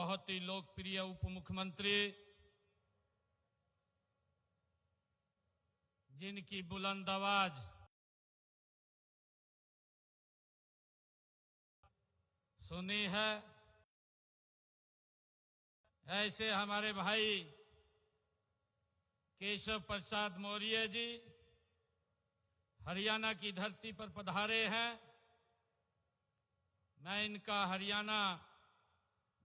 बहुत ही लोकप्रिय उप मुख्यमंत्री, जिनकी बुलंद आवाज सुनी है, ऐसे हमारे भाई केशव प्रसाद मौर्य जी हरियाणा की धरती पर पधारे हैं। मैं इनका हरियाणा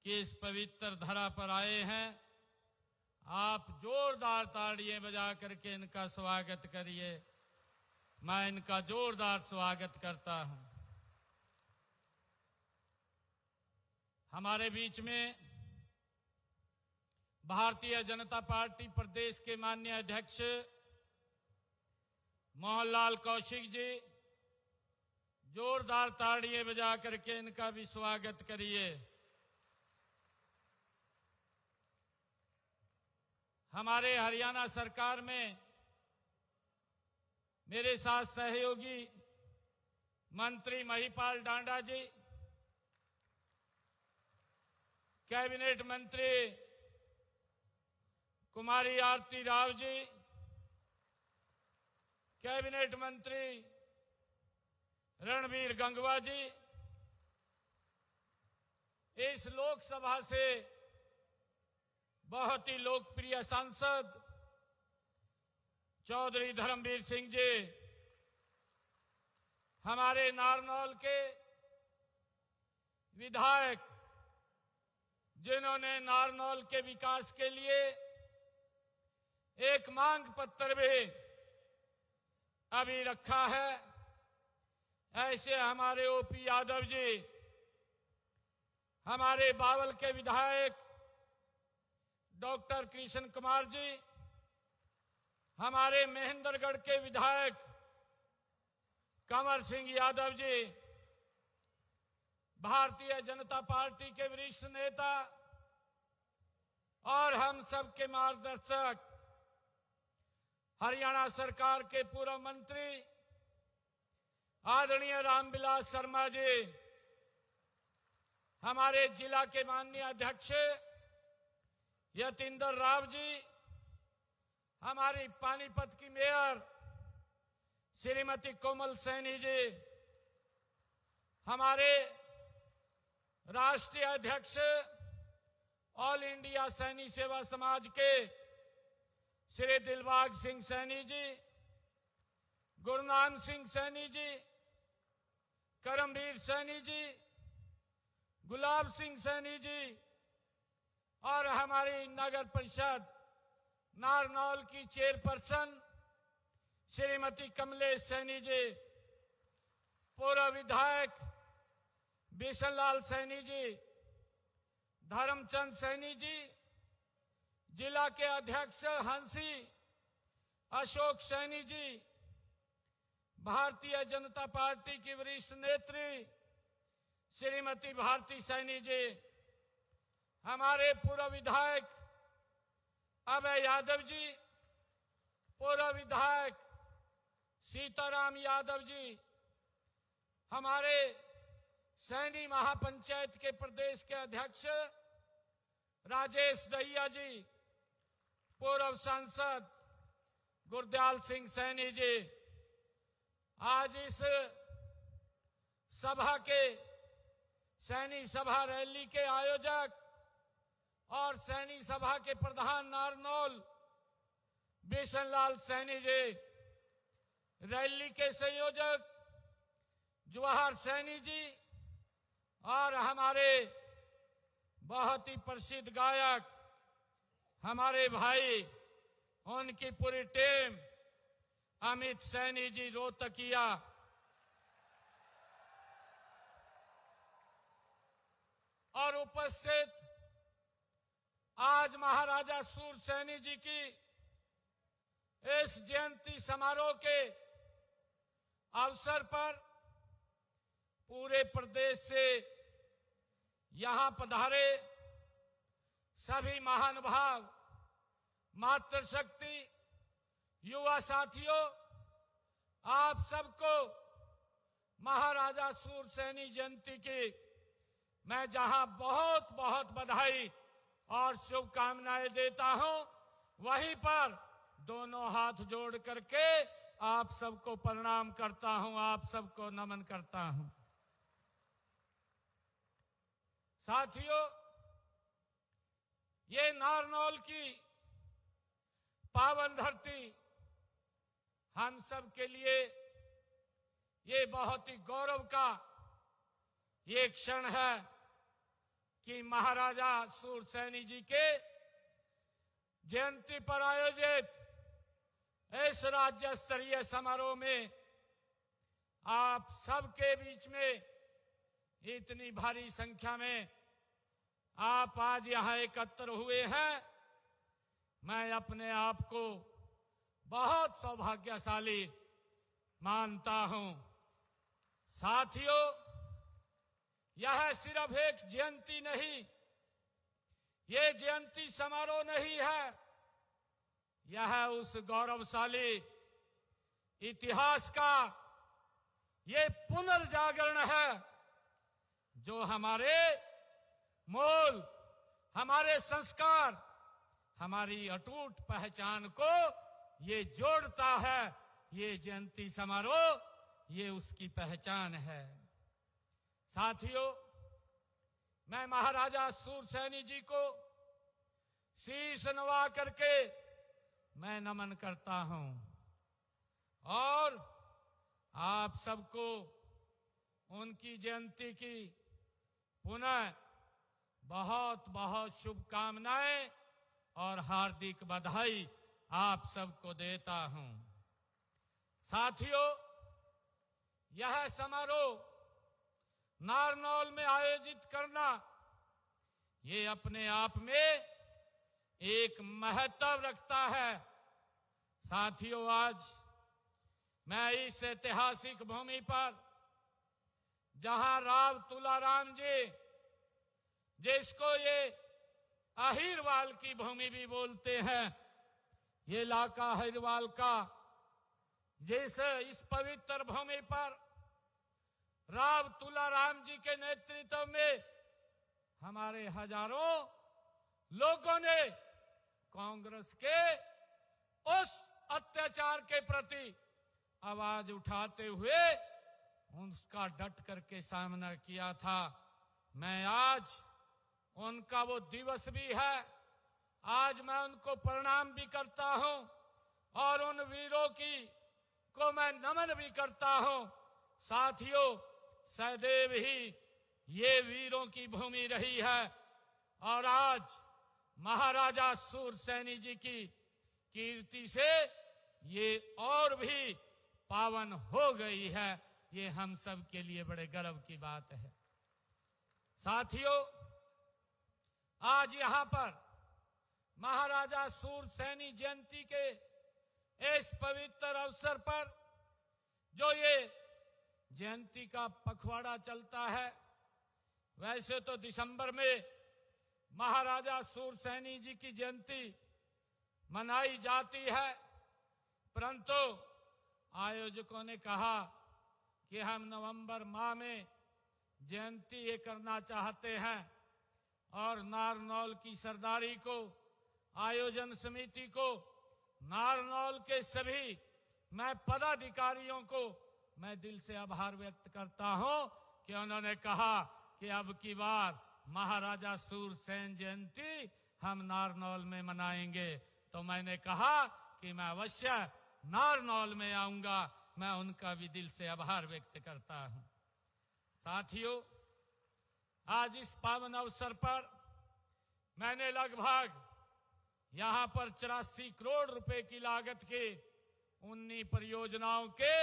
की इस पवित्र धरा पर आए हैं, आप जोरदार तालियां बजा करके इनका स्वागत करिए। मैं इनका जोरदार स्वागत करता हूं। हमारे बीच में भारतीय जनता पार्टी प्रदेश के माननीय अध्यक्ष मोहनलाल कौशिक जी, जोरदार तालियां बजा करके इनका भी स्वागत करिए। हमारे हरियाणा सरकार में मेरे साथ सहयोगी मंत्री महिपाल डांडा जी, कैबिनेट मंत्री कुमारी आरती राव जी, कैबिनेट मंत्री रणबीर गंगवा जी, इस लोकसभा से बहुत ही लोकप्रिय सांसद चौधरी धर्मवीर सिंह जी, हमारे नारनौल के विधायक, जिन्होंने नारनौल के विकास के लिए एक मांग पत्र भी अभी रखा है, ऐसे हमारे ओपी यादव जी, हमारे बावल के विधायक डॉक्टर कृष्ण कुमार जी, हमारे महेंद्रगढ़ के विधायक कंवर सिंह यादव जी, भारतीय जनता पार्टी के वरिष्ठ नेता और हम सब के मार्गदर्शक हरियाणा सरकार के पूर्व मंत्री आदरणीय रामविलास शर्मा जी, हमारे जिला के माननीय अध्यक्ष यतीन्द्र राव जी, हमारी पानीपत की मेयर श्रीमती कोमल सैनी जी, हमारे राष्ट्रीय अध्यक्ष ऑल इंडिया सैनी सेवा समाज के श्री दिलबाग सिंह सैनी जी, गुरनाम सिंह सैनी जी, करमवीर सैनी जी, गुलाब सिंह सैनी जी और हमारी नगर परिषद नारनौल की चेयरपर्सन श्रीमती कमलेश सैनी जी, पूर्व विधायक बिशनलाल सैनी जी, धर्मचंद सैनी जी, जिला के अध्यक्ष हंसी अशोक सैनी जी, भारतीय जनता पार्टी की वरिष्ठ नेत्री श्रीमती भारती सैनी जी, हमारे पूर्व विधायक अभय यादव जी, पूर्व विधायक सीताराम यादव जी, हमारे सैनी महापंचायत के प्रदेश के अध्यक्ष राजेश दहिया जी, पूर्व सांसद गुरदयाल सिंह सैनी जी, आज इस सभा के सैनी सभा रैली के आयोजक और सैनी सभा के प्रधान नारनौल बिशनलाल सैनी जी, रैली के संयोजक जवाहर सैनी जी और हमारे बहुत ही प्रसिद्ध गायक हमारे भाई, उनकी पूरी टीम, अमित सैनी जी रोहतकिया, और उपस्थित आज महाराजा सूरसैनी जी की इस जयंती समारोह के अवसर पर पूरे प्रदेश से यहां पधारे सभी महानुभाव, मातृशक्ति, युवा साथियों, आप सबको महाराजा सूरसैनी जयंती की मैं जहां बहुत बहुत बधाई और शुभकामनाएं देता हूं, वहीं पर दोनों हाथ जोड़ करके आप सबको प्रणाम करता हूं, आप सबको नमन करता हूं। साथियों, ये नारनौल की पावन धरती हम सब के लिए ये बहुत ही गौरव का ये क्षण है कि महाराजा सूरसैनी जी के जयंती पर आयोजित इस राज्य स्तरीय समारोह में आप सबके बीच में इतनी भारी संख्या में आप आज यहां एकत्र हुए हैं। मैं अपने आप को बहुत सौभाग्यशाली मानता हूं। साथियों, यह सिर्फ एक जयंती नहीं, ये जयंती समारोह नहीं है, यह उस गौरवशाली इतिहास का ये पुनर्जागरण है जो हमारे मूल, हमारे संस्कार, हमारी अटूट पहचान को ये जोड़ता है। ये जयंती समारोह ये उसकी पहचान है। साथियों, मैं महाराजा सूरसैनी जी को शीश नवा करके मैं नमन करता हूं और आप सबको उनकी जयंती की पुनः बहुत बहुत शुभकामनाएं और हार्दिक बधाई आप सबको देता हूं। साथियों, यह समारोह नारनौल में आयोजित करना ये अपने आप में एक महत्व रखता है। साथियों, आज मैं इस ऐतिहासिक भूमि पर जहां राव तुलाराम जी, जिसको ये अहिरवाल की भूमि भी बोलते हैं, ये इलाका अहिरवाल का, इस पवित्र भूमि पर राव तुलाराम जी के नेतृत्व में हमारे हजारों लोगों ने कांग्रेस के उस अत्याचार के प्रति आवाज उठाते हुए उसका डट करके सामना किया था। मैं आज उनका वो दिवस भी है, आज मैं उनको प्रणाम भी करता हूं और उन वीरों को मैं नमन भी करता हूं। साथियों, सदैव ही ये वीरों की भूमि रही है और आज महाराजा सूरसैनी जी की कीर्ति से ये और भी पावन हो गई है। ये हम सब के लिए बड़े गर्व की बात है। साथियों, आज यहां पर महाराजा सूरसैनी जयंती के इस पवित्र अवसर पर जो ये जयंती का पखवाड़ा चलता है, वैसे तो दिसंबर में महाराजा सूरसैनी जी की जयंती मनाई जाती है, परंतु आयोजकों ने कहा कि हम नवंबर माह में जयंती ये करना चाहते हैं और नारनौल की सरदारी को, आयोजन समिति को, नारनौल के सभी मैं पदाधिकारियों को मैं दिल से आभार व्यक्त करता हूं कि उन्होंने कहा कि अब की बार महाराजा सूरसैन जयंती हम नारनौल में मनाएंगे। तो मैंने कहा कि मैं अवश्य नारनौल में आऊंगा। मैं उनका भी दिल से आभार व्यक्त करता हूं। साथियों, आज इस पावन अवसर पर मैंने लगभग यहां पर 84 करोड़ रुपए की लागत के 19 परियोजनाओं के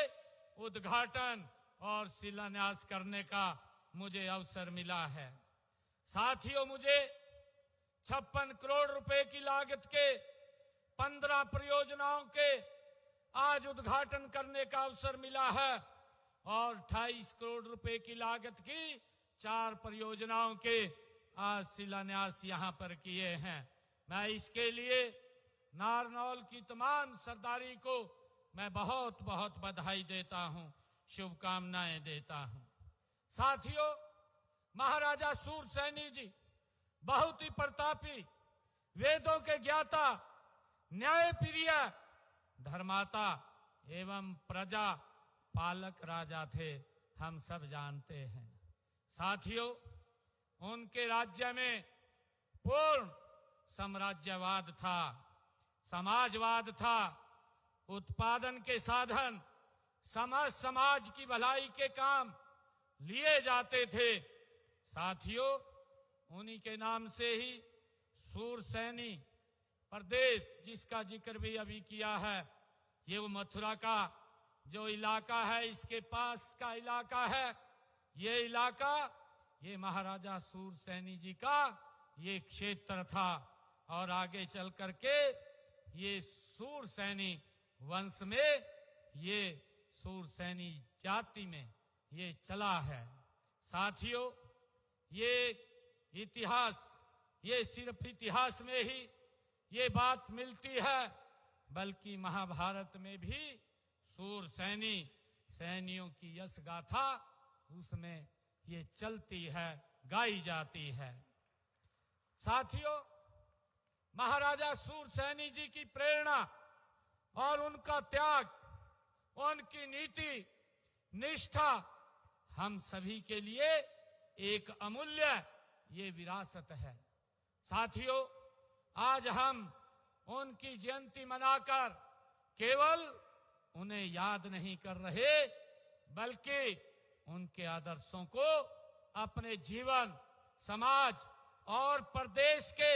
उद्घाटन और शिलान्यास करने का मुझे अवसर मिला है। साथियों, मुझे 56 करोड़ रुपए की लागत के 15 परियोजनाओं के आज उद्घाटन करने का अवसर मिला है और 28 करोड़ रुपए की लागत की 4 परियोजनाओं के आज शिलान्यास यहां पर किए हैं। मैं इसके लिए नारनौल की तमाम सरदारी को मैं बहुत बहुत बधाई देता हूं, शुभकामनाएं देता हूं। साथियों, महाराजा सूरसैनी जी बहुत ही प्रतापी, वेदों के ज्ञाता, न्यायप्रिय, धर्माता एवं प्रजा पालक राजा थे, हम सब जानते हैं। साथियों, उनके राज्य में पूर्ण साम्राज्यवाद था, समाजवाद था, उत्पादन के साधन समाज की भलाई के काम लिए जाते थे। साथियों, उन्हीं के नाम से ही सूरसैनी प्रदेश, जिसका जिक्र भी अभी किया है, ये वो मथुरा का जो इलाका है, इसके पास का इलाका है। ये इलाका ये महाराजा सूरसैनी जी का ये क्षेत्र था और आगे चल करके ये सूरसैनी वंश में, ये सूरसैनी जाति में ये चला है। साथियों, ये इतिहास, ये सिर्फ इतिहास में ही ये बात मिलती है, बल्कि महाभारत में भी सूरसैनी सैनियों की यश गाथा उसमें ये चलती है, गाई जाती है। साथियों, महाराजा सूरसैनी जी की प्रेरणा और उनका त्याग, उनकी नीति निष्ठा हम सभी के लिए एक अमूल्य ये विरासत है। साथियों, आज हम उनकी जयंती मनाकर केवल उन्हें याद नहीं कर रहे, बल्कि उनके आदर्शों को अपने जीवन, समाज और प्रदेश के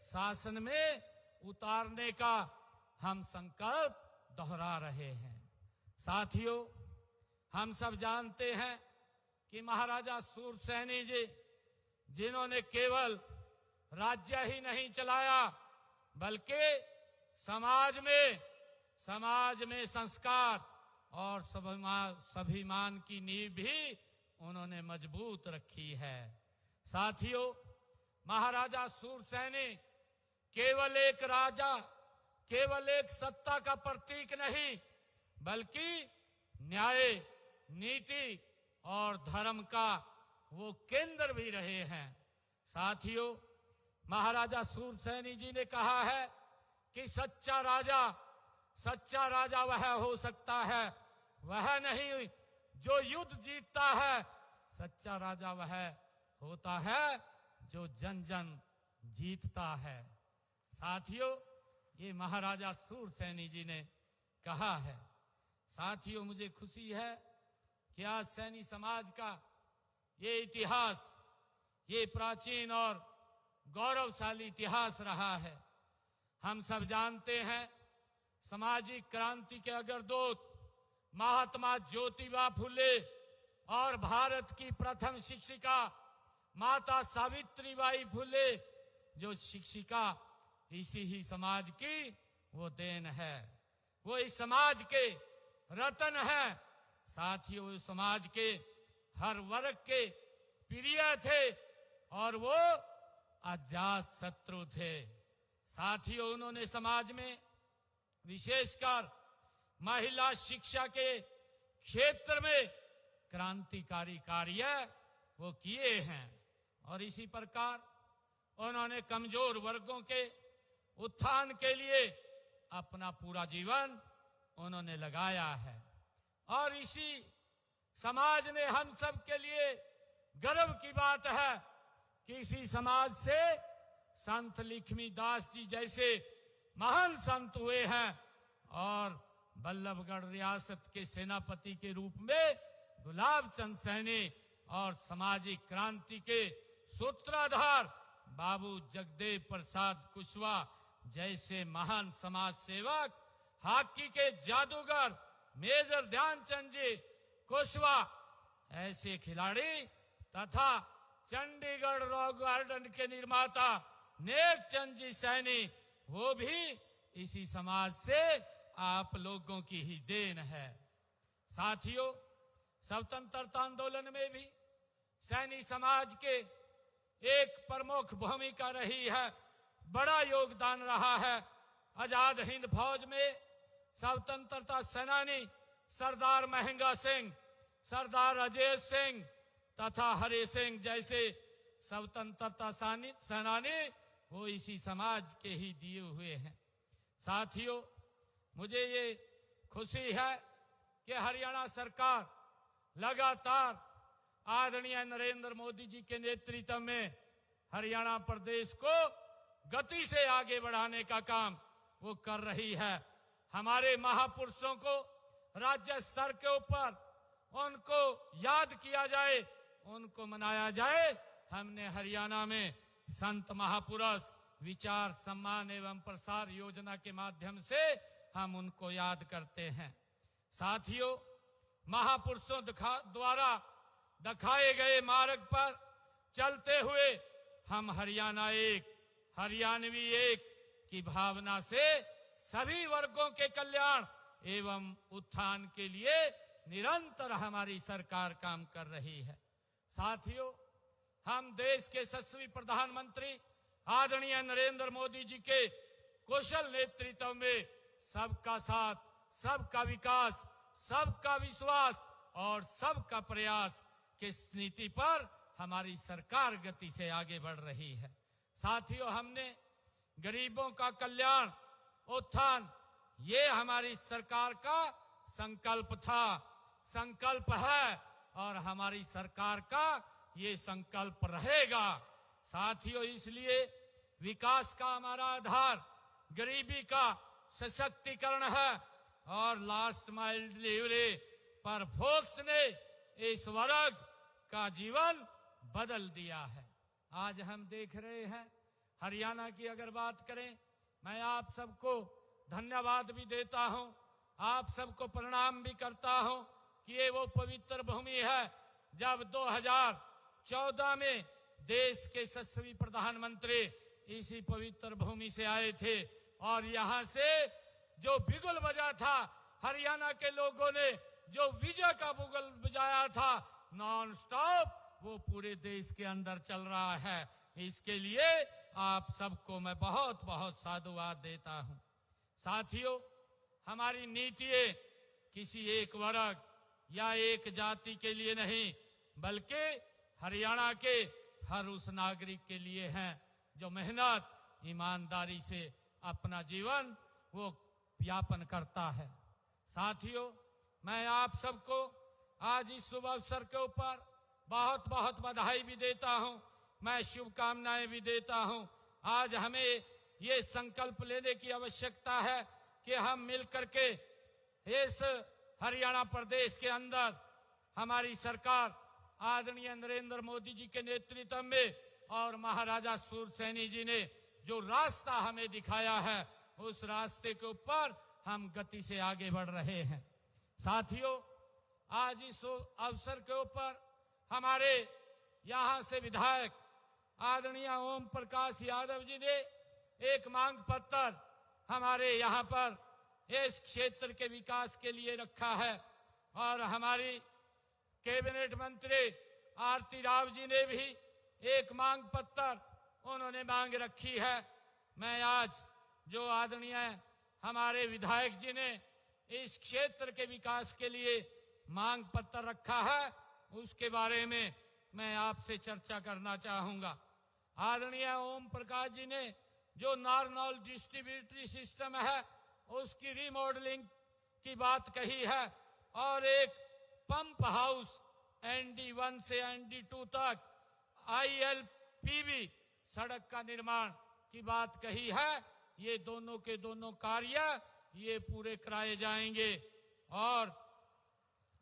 शासन में उतारने का हम संकल्प दोहरा रहे हैं। साथियों, हम सब जानते हैं कि महाराजा सूरसैनी जी, जिन्होंने केवल राज्य ही नहीं चलाया, बल्कि समाज में संस्कार और स्वाभिमान की नींव भी उन्होंने मजबूत रखी है। साथियों, महाराजा सूरसैनी केवल एक राजा, केवल एक सत्ता का प्रतीक नहीं, बल्कि न्याय, नीति और धर्म का वो केंद्र भी रहे हैं। साथियों, महाराजा सूरसैनी जी ने कहा है कि सच्चा राजा वह हो सकता है, वह नहीं जो युद्ध जीतता है। सच्चा राजा वह होता है जो जन जन जीतता है। साथियों, ये महाराजा सूरसैनी जी ने कहा है। साथियों, मुझे खुशी है कि आज सैनी समाज का ये इतिहास, ये प्राचीन और गौरवशाली इतिहास रहा है। हम सब जानते हैं, सामाजिक क्रांति के अग्रदूत महात्मा ज्योतिबा फुले और भारत की प्रथम शिक्षिका माता सावित्रीबाई फुले, जो शिक्षिका इसी ही समाज की वो देन है, वो इस समाज के रतन है। साथियों, इस समाज के हर वर्ग के प्रिय थे और वो अजात शत्रु थे। साथियों, उन्होंने समाज में विशेषकर महिला शिक्षा के क्षेत्र में क्रांतिकारी कार्य वो किए हैं और इसी प्रकार उन्होंने कमजोर वर्गों के उत्थान के लिए अपना पूरा जीवन उन्होंने लगाया है। और इसी समाज ने हम सब के लिए गर्व की बात है कि इसी समाज से संत लक्ष्मीदास जी जैसे महान संत हुए हैं और बल्लभगढ़ रियासत के सेनापति के रूप में गुलाब चंद सैनी और सामाजिक क्रांति के सूत्रधार बाबू जगदेव प्रसाद कुशवाहा जैसे महान समाज सेवक, हॉकी के जादूगर मेजर ध्यानचंद जी कुशवाहा ऐसे खिलाड़ी तथा चंडीगढ़ रॉक गार्डन के निर्माता नेकचंद जी सैनी, वो भी इसी समाज से आप लोगों की ही देन है। साथियों, स्वतंत्रता आंदोलन में भी सैनी समाज के एक प्रमुख भूमिका रही है, बड़ा योगदान रहा है। आजाद हिंद फौज में स्वतंत्रता सेनानी सरदार महंगा सिंह, सरदार अजय सिंह, तथा हरि सिंह जैसे स्वतंत्रता सेनानी वो इसी समाज के ही दिए हुए हैं। साथियों, मुझे ये खुशी है कि हरियाणा सरकार लगातार आदरणीय नरेंद्र मोदी जी के नेतृत्व में हरियाणा प्रदेश को गति से आगे बढ़ाने का काम वो कर रही है। हमारे महापुरुषों को राज्य स्तर के ऊपर उनको याद किया जाए, उनको मनाया जाए। हमने हरियाणा में संत महापुरुष विचार सम्मान एवं प्रसार योजना के माध्यम से हम उनको याद करते हैं। साथियों, महापुरुषों द्वारा दिखाए गए मार्ग पर चलते हुए हम हरियाणा एक, हरियाणवी एक की भावना से सभी वर्गों के कल्याण एवं उत्थान के लिए निरंतर हमारी सरकार काम कर रही है। साथियों, हम देश के यशस्वी प्रधानमंत्री आदरणीय नरेंद्र मोदी जी के कुशल नेतृत्व में सबका साथ, सबका विकास, सबका विश्वास और सबका प्रयास की नीति पर हमारी सरकार गति से आगे बढ़ रही है। साथियों, हमने गरीबों का कल्याण, उत्थान, ये हमारी सरकार का संकल्प था, संकल्प है और हमारी सरकार का ये संकल्प रहेगा। साथियों, इसलिए विकास का हमारा आधार गरीबी का सशक्तिकरण है और लास्ट माइल डिलीवरी पर फोक्स ने इस वर्ग का जीवन बदल दिया है। आज हम देख रहे हैं हरियाणा की अगर बात करें, मैं आप सबको धन्यवाद भी देता हूं, आप सबको प्रणाम भी करता हूं कि ये वो पवित्र भूमि है जब 2014 में देश के यशस्वी प्रधानमंत्री इसी पवित्र भूमि से आए थे और यहां से जो बिगुल बजा था, हरियाणा के लोगों ने जो विजय का बुगल बजाया था नॉन स्टॉप, वो पूरे देश के अंदर चल रहा है। इसके लिए आप सबको मैं बहुत बहुत साधुवाद देता हूं। साथियों, हमारी नीतियां किसी एक वर्ग या एक जाति के लिए नहीं, बल्कि हरियाणा के हर उस नागरिक के लिए हैं जो मेहनत, ईमानदारी से अपना जीवन वो यापन करता है। साथियों, मैं आप सबको आज इस शुभ अवसर के ऊपर बहुत बहुत बधाई भी देता हूं, मैं शुभकामनाएं भी देता हूं। आज हमें ये संकल्प लेने की आवश्यकता है कि हम मिलकर के इस हरियाणा प्रदेश के अंदर हमारी सरकार आदरणीय नरेंद्र मोदी जी के नेतृत्व में और महाराजा सूरसेनी जी ने जो रास्ता हमें दिखाया है, उस रास्ते के ऊपर हम गति से आगे बढ़ रहे हैं। साथियों, आज इस अवसर के ऊपर हमारे यहां से विधायक आदरणीय ओम प्रकाश यादव जी ने एक मांग पत्र हमारे यहां पर इस क्षेत्र के विकास के लिए रखा है और हमारी कैबिनेट मंत्री आरती राव जी ने भी एक मांग पत्र उन्होंने मांग रखी है। मैं आज जो आदरणीय हमारे विधायक जी ने इस क्षेत्र के विकास के लिए मांग पत्र रखा है, उसके बारे में मैं आपसे चर्चा करना चाहूंगा। आदरणीय ओम प्रकाश जी ने जो नारनौल डिस्ट्रीब्यूटरी सिस्टम है उसकी रीमॉडलिंग की बात कही है और एक पंप हाउस ND1 से ND2 तक ILPB सड़क का निर्माण की बात कही है। ये दोनों के दोनों कार्य ये पूरे कराए जाएंगे। और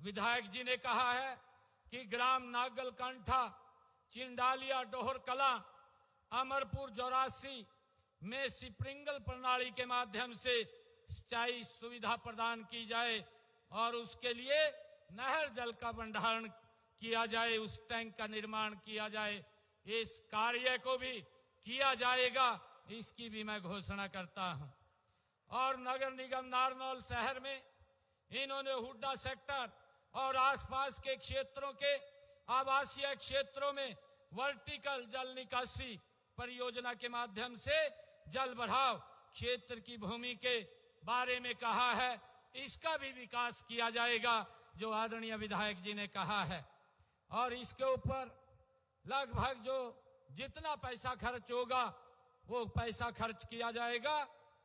विधायक जी ने कहा है कि ग्राम नागलकंठा, चिंडालिया, डोहर कला, अमरपुर, जोरासी में स्प्रिंकल प्रणाली के माध्यम से सिंचाई सुविधा प्रदान की जाए और उसके लिए नहर जल का भंडारण किया जाए, उस टैंक का निर्माण किया जाए। इस कार्य को भी किया जाएगा, इसकी भी मैं घोषणा करता हूं। और नगर निगम नारनौल शहर में इन्होंने हुड्डा सेक्टर और आसपास के क्षेत्रों के आवासीय क्षेत्रों में वर्टिकल जल निकासी परियोजना के माध्यम से जल बढ़ाव क्षेत्र की भूमि के बारे में कहा है, इसका भी विकास किया जाएगा जो आदरणीय विधायक जी ने कहा है। और इसके ऊपर लगभग जो जितना पैसा खर्च होगा वो पैसा खर्च किया जाएगा।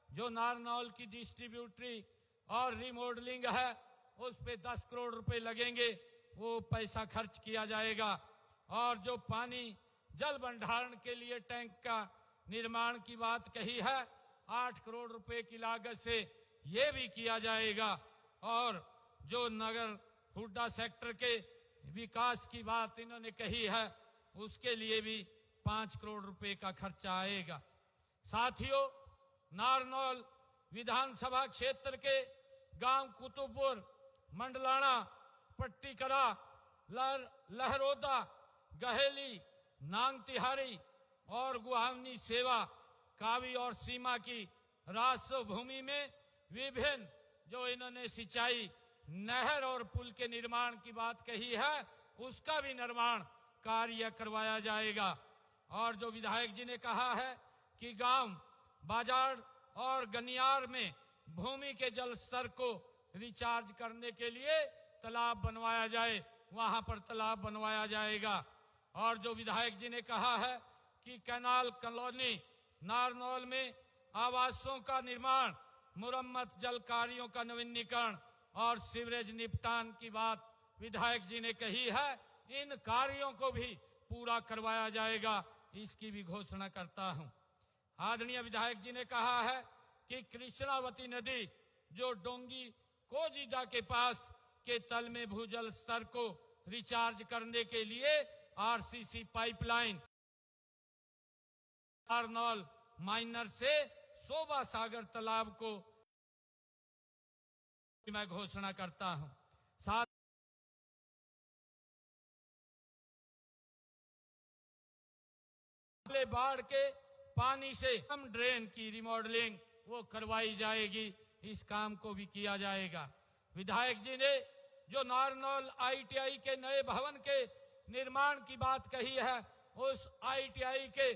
जो नारनौल की डिस्ट्रीब्यूटरी और रिमॉडलिंग है उस पे 10 करोड़ रुपए लगेंगे, वो पैसा खर्च किया जाएगा। और जो पानी जल भंडारण के लिए टैंक का निर्माण की बात कही है 8 करोड़ रुपए की लागत से ये भी किया जाएगा। और जो नगर हुड्डा सेक्टर के विकास की बात इन्होंने कही है उसके लिए भी 5 करोड़ रुपए का खर्चा आएगा। साथियों, नारनौल विधानसभा क्षेत्र के गांव कुतुबपुर, मंडलाना, पट्टीकरा, लहरोदा, गहेली, नांग तिहारी और गुहावनी सेवा, कावी और सीमा की राजस्व भूमि में विभिन्न जो इन्होंने सिंचाई, नहर और पुल के निर्माण की बात कही है उसका भी निर्माण कार्य करवाया जाएगा। और जो विधायक जी ने कहा है कि गांव, बाजार और गनियार में भूमि के जल स्तर को रिचार्ज करने के लिए तालाब बनवाया जाए, वहां पर तालाब बनवाया जाएगा। और जो विधायक जी ने कहा है कि कैनाल कॉलोनी नारनौल में आवासों का निर्माण, मुरम्मत, जल कार्यों का नवीनीकरण और सीवरेज निपटान की बात विधायक जी ने कही है, इन कार्यों को भी पूरा करवाया जाएगा, इसकी भी घोषणा करता हूं। आदरणीय विधायक जी ने कहा है कि कृष्णावती नदी जो डोंगी कोजीडा के पास के तल में भूजल स्तर को रिचार्ज करने के लिए आरसीसी पाइपलाइन नारनौल माइनर से शोभा सागर तालाब को मैं घोषणा करता हूं। साथ बाढ़ के पानी से कम ड्रेन की रिमॉडलिंग वो करवाई जाएगी, इस काम को भी किया जाएगा। विधायक जी ने जो नारनौल आईटीआई के नए भवन के निर्माण की बात कही है, उस आईटीआई के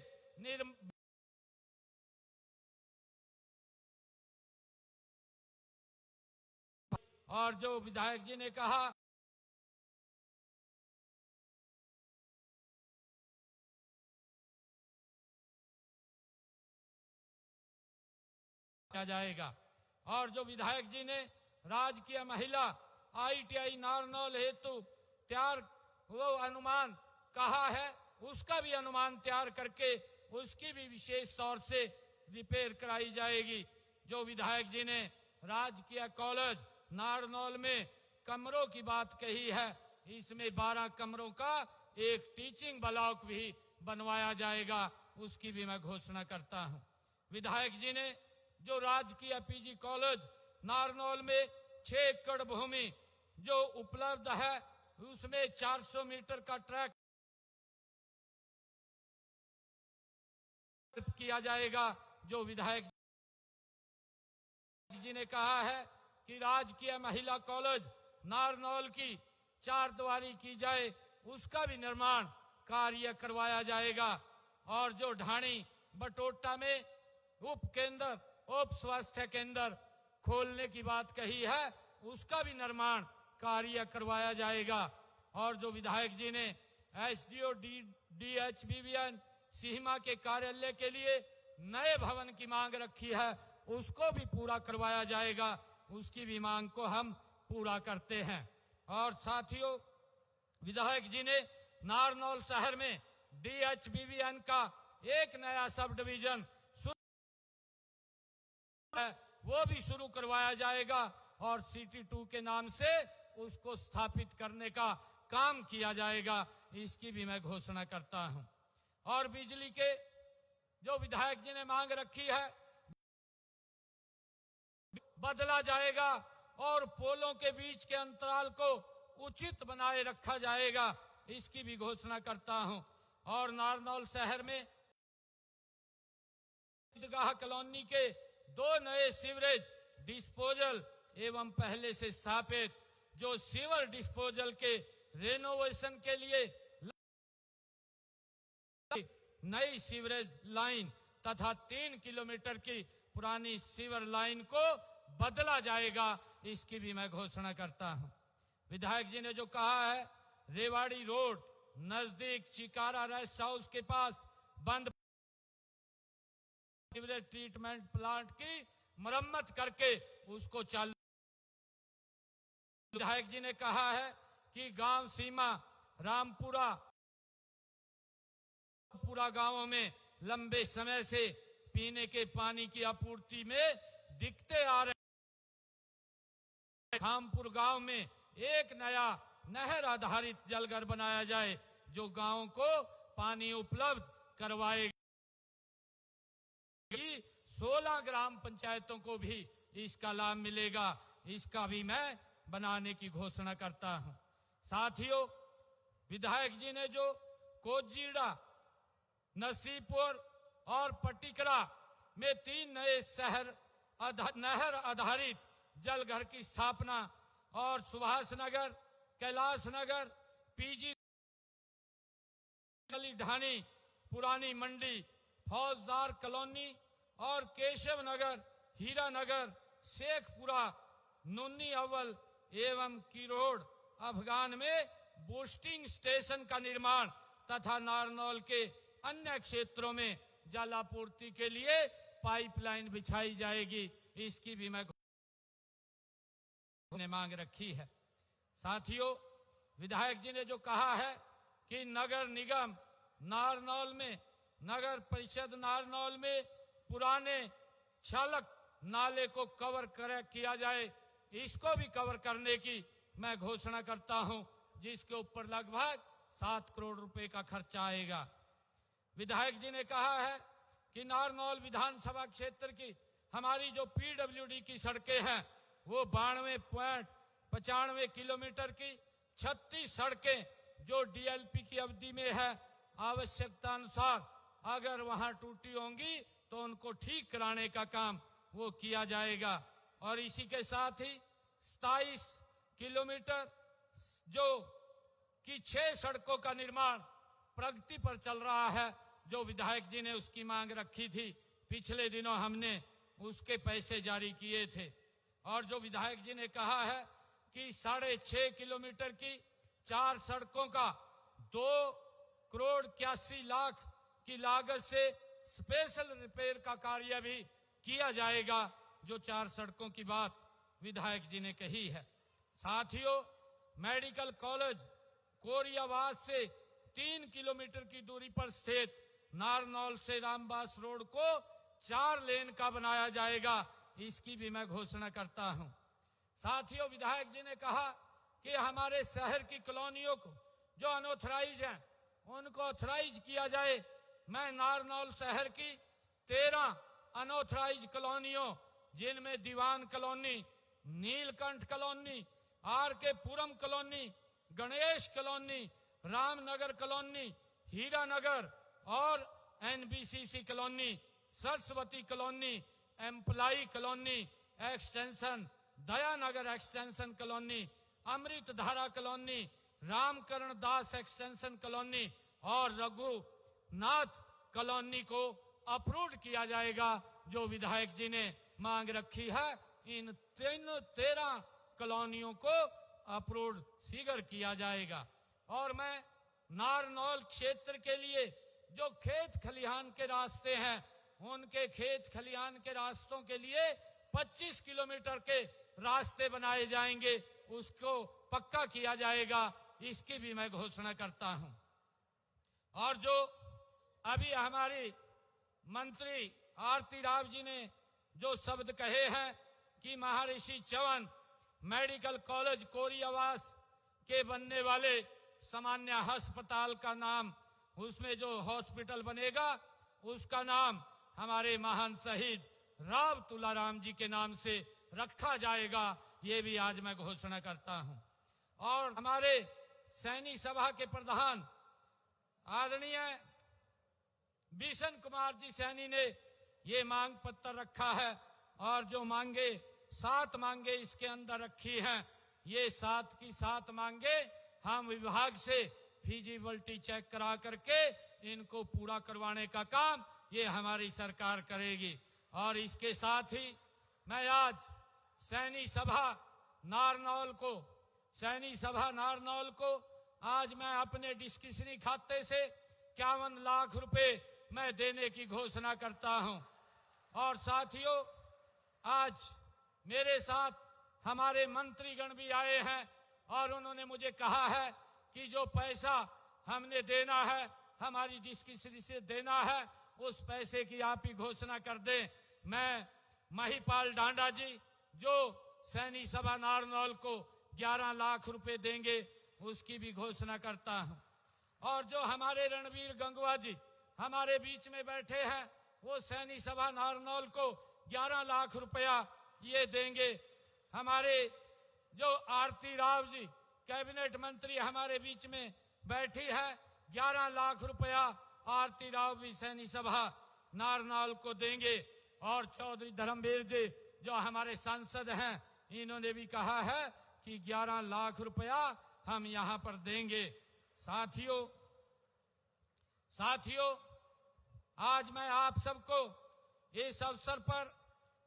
और जो विधायक जी ने कहा किया जाएगा। और जो विधायक जी ने राजकीय महिला आईटीआई नारनौल हेतु तैयार वो अनुमान कहा है, उसका भी अनुमान तैयार करके उसकी भी विशेष तौर से रिपेयर कराई जाएगी। जो विधायक जी ने राजकीय कॉलेज नारनौल में कमरों की बात कही है, इसमें 12 कमरों का एक टीचिंग ब्लॉक भी बनवाया जाएगा, उसकी भी मैं घोषणा करता हूं। विधायक जी ने जो राजकीय पीजी कॉलेज नारनौल में 6 एकड़ भूमि जो उपलब्ध है उसमें 400 मीटर का ट्रैक किया जाएगा। जो विधायक जी ने कहा है कि राजकीय महिला कॉलेज नारनौल की 4 द्वारी की जाए, उसका भी निर्माण कार्य करवाया जाएगा। और जो ढाणी बटोटा में उप केंद्र, उप स्वास्थ्य केंद्र खोलने की बात कही है, उसका भी निर्माण कार्य करवाया जाएगा। और जो विधायक जी ने एसडीओ डीएचबीवीएन सीमा के कार्यालय के लिए नए भवन की मांग रखी है, उसको भी पूरा करवाया जाएगा, उसकी भी मांग को हम पूरा करते हैं। और साथियों, विधायक जी ने नारनौल शहर में डीएचबीवीएन का एक नया सब डिवीजन वो भी शुरू करवाया जाएगा और सिटी 2 के नाम से उसको स्थापित करने का काम किया जाएगा, इसकी भी मैं घोषणा करता हूं। और बिजली के जो विधायक जी ने मांग रखी है बदला जाएगा और पोलों के बीच के अंतराल को उचित बनाए रखा जाएगा, इसकी भी घोषणा करता हूं। और नारनौल शहर में ईदगाह कॉलोनी के 2 नए सीवरेज डिस्पोजल एवं पहले से स्थापित जो सीवर डिस्पोजल के रेनोवेशन के लिए नई सीवरेज लाइन तथा 3 किलोमीटर की पुरानी सीवर लाइन को बदला जाएगा, इसकी भी मैं घोषणा करता हूं। विधायक जी ने जो कहा है रेवाड़ी रोड नजदीक चिकारा रेस्ट हाउस के पास बंद सीवरेज ट्रीटमेंट प्लांट की मरम्मत करके उसको चालू। विधायक जी ने कहा है कि गांव सीमा रामपुरा गांवों में लंबे समय से पीने के पानी की आपूर्ति में दिक्कतें आ रही। खामपुर गांव में एक नया नहर आधारित जलघर बनाया जाए जो गांवों को पानी उपलब्ध करवाएगा। 16 ग्राम पंचायतों को भी इसका लाभ मिलेगा। इसका भी मैं बनाने की घोषणा करता हूं। साथियों, विधायक जी ने जो कोजीड़ा, नसीपुर और पटिकरा में 3 नए नहर आधारित जलघर की स्थापना और सुभाष नगर, कैलाश नगर, पीजी गली ढानी, पुरानी मंडी, फौजदार कॉलोनी और केशव नगर, हीरा नगर, शेखपुरा, नुन्नी अव्वल एवं किरोड़ अफगान में बूस्टिंग स्टेशन का निर्माण तथा नारनौल के अन्य क्षेत्रों में जल आपूर्ति के लिए पाइपलाइन बिछाई जाएगी। इसकी भी मैं मांग रखी है। साथियों, विधायक जी ने जो कहा है कि नगर निगम नारनौल में, नगर परिषद नारनौल में पुराने छलक नाले को कवर किया जाए, इसको भी कवर करने की मैं घोषणा करता हूं, जिसके ऊपर लगभग 7 करोड़ रुपए का खर्चा आएगा। विधायक जी ने कहा है कि नारनौल विधानसभा क्षेत्र की हमारी जो पीडब्ल्यूडी की सड़कें हैं वो 92.95 किलोमीटर की 36 सड़कें जो डीएलपी की अवधि में है, आवश्यकता अनुसार अगर वहां टूटी होंगी तो उनको ठीक कराने का काम वो किया जाएगा। और इसी के साथ ही 27 किलोमीटर जो कि 6 सड़कों का निर्माण प्रगति पर चल रहा है, जो विधायक जी ने उसकी मांग रखी थी। पिछले दिनों हमने उसके पैसे जारी किए थे। और जो विधायक जी ने कहा है कि 6.5 किलोमीटर की 4 सड़कों का 2 करोड़ 81 लाख की लागत से स्पेशल रिपेयर का कार्य भी किया जाएगा, जो 4 सड़कों की बात विधायक जी ने कही है। साथियों, मेडिकल कॉलेज कोरियावास से 3 किलोमीटर की दूरी पर स्थित नारनौल से रामबास रोड को 4 लेन का बनाया जाएगा। इसकी भी मैं घोषणा करता हूं। साथियों, विधायक जी ने कहा कि हमारे शहर की कॉलोनियों को जो अनऑथराइज हैं उनको ऑथराइज किया जाए। मैं नारनौल शहर की 13 अनऑथराइज कॉलोनियों, जिनमें Diwan colony, Neelkanth colony, RK Puram colony, Ganesh colony, Ramnagar colony, Heera Nagar और NBCC colony, Saraswati colony, employee colony extension, Dayanagar extension colony, Amrit Dhara colony, Ramkaran Das extension colony और रघुनाथ कॉलोनी को अप्रूव किया जाएगा, जो विधायक जी ने मांग रखी है। इन 13 कॉलोनियों को अप्रूव शीघ्र किया जाएगा। और मैं नारनौल क्षेत्र के लिए जो खेत खलिहान के रास्ते हैं, उनके खेत खलिहान के रास्तों के लिए 25 किलोमीटर के रास्ते बनाए जाएंगे, उसको पक्का किया जाएगा। इसकी भी मैं घोषणा करता हूं। और जो अभी हमारी मंत्री आरती राव जी ने जो शब्द कहे हैं कि महर्षि चौहान मेडिकल कॉलेज कोरियावास के बनने वाले सामान्य अस्पताल का नाम, उसमें जो हॉस्पिटल बनेगा उसका नाम हमारे महान शहीद राव तुलाराम जी के नाम से रखा जाएगा, ये भी आज मैं घोषणा करता हूं। और हमारे सैनी सभा के प्रधान आदरणीय बिशन कुमार जी सैनी ने ये मांग पत्र रखा है, और जो मांगे 7 मांगे इसके अंदर रखी हैं, ये 7 की 7 मांगे हम विभाग से फिजिबिलिटी चेक करा करके इनको पूरा करवाने का काम ये हमारी सरकार करेगी। और इसके साथ ही मैं आज सैनी सभा नारनौल को आज मैं अपने डिस्कशनी खाते से 51 लाख रुपए मैं देने की घोषणा करता हूं। और साथियों, आज मेरे साथ हमारे मंत्रीगण भी आए हैं और उन्होंने मुझे कहा है कि जो पैसा हमने देना है, हमारी डिस्कशनी से देना है, उस पैसे की आप ही घोषणा कर दें। मैं महिपाल डांडा जी जो सैनी सभा नारनौल को 11 लाख रुपए देंगे, उसकी भी घोषणा करता हूं। और जो हमारे रणवीर गंगवा जी हमारे बीच में बैठे हैं, वो सैनी सभा नारनौल को 11 लाख रुपया ये देंगे। हमारे जो आरती राव जी कैबिनेट मंत्री हमारे बीच में बैठी है, 11 लाख रुपया आरती राव भी सैनी सभा नारनौल को देंगे। और चौधरी धर्मवीर जी जो हमारे सांसद हैं, इन्होंने भी कहा है कि 11 लाख रुपया हम यहां पर देंगे। साथियों, आज मैं आप सबको इस अवसर पर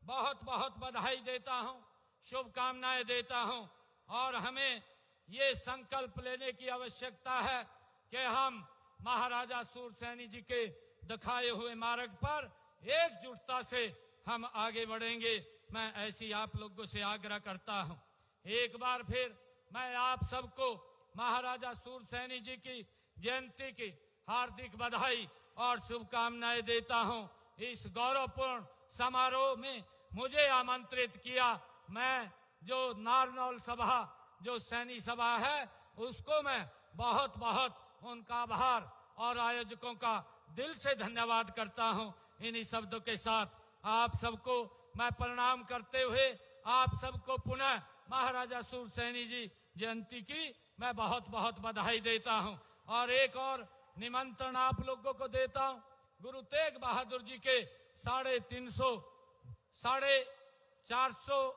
बहुत बहुत बधाई देता हूं, शुभकामनाएं देता हूं। और हमें ये संकल्प लेने की आवश्यकता है कि हम महाराजा सूरसैनी जी के दिखाए हुए मार्ग पर एकजुटता से हम आगे बढ़ेंगे। मैं ऐसी आप लोगों से आग्रह करता हूं। एक बार फिर मैं आप सबको महाराजा सूरसैनी जी की जयंती की हार्दिक बधाई और शुभकामनाएं देता हूं। इस गौरवपूर्ण समारोह में मुझे आमंत्रित किया। मैं जो नारनौल सभा जो सैनी सभा है, उसको मैं बहुत बहुत उनका आभार और आयोजकों का दिल से धन्यवाद करता हूं। इन्हीं शब्दों के साथ आप सबको मैं प्रणाम करते हुए आप सबको पुनः महाराजा सूरसैनी जी जयंती की मैं बहुत बहुत बधाई देता हूं। और एक और निमंत्रण आप लोगों को देता हूं। गुरु तेग बहादुर जी के 450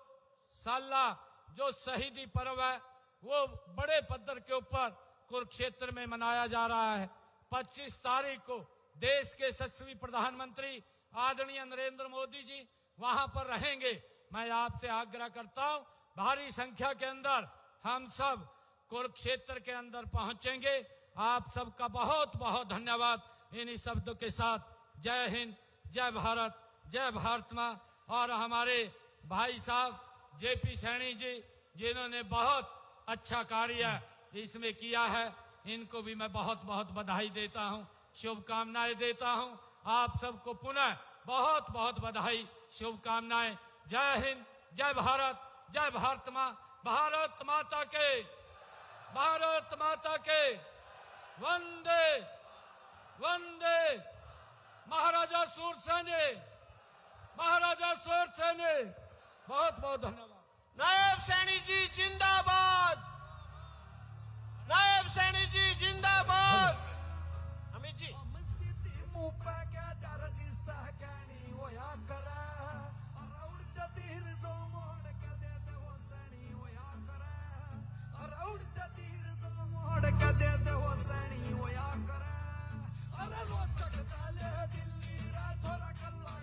साला जो शहीदी पर्व है, वो बड़े पद्धर के ऊपर कुरुक्षेत्र में मनाया जा रहा है। 25 तारीख को देश के यशस्वी प्रधानमंत्री आदरणीय नरेंद्र मोदी जी वहां पर रहेंगे। मैं आपसे आग्रह करता हूं, भारी संख्या के अंदर हम सब कुरुक्षेत्र के अंदर पहुंचेंगे। आप सबका बहुत बहुत धन्यवाद। इन्हीं शब्दों के साथ जय हिंद, जय भारत, जय भारत मां। और हमारे भाई साहब जेपी सैनी जी जिन्होंने बहुत अच्छा कार्य इसमें किया है, इनको भी मैं बहुत बहुत बधाई देता हूं, शुभकामनाएं देता हूं। आप सबको पुनः बहुत बहुत बधाई, शुभकामनाएं। जय हिंद, जय भारत, जय भारत मां। भारत माता के, भारत माता के वंदे वंदे। महाराजा सूरसैनी, महाराजा सूरसैनी। बहुत बहुत धन्यवाद। नायब सैनी जी जिंदाबाद, नायब सैनी जी जिंदाबाद। अमित जी दिल्ली राठौर कल्ला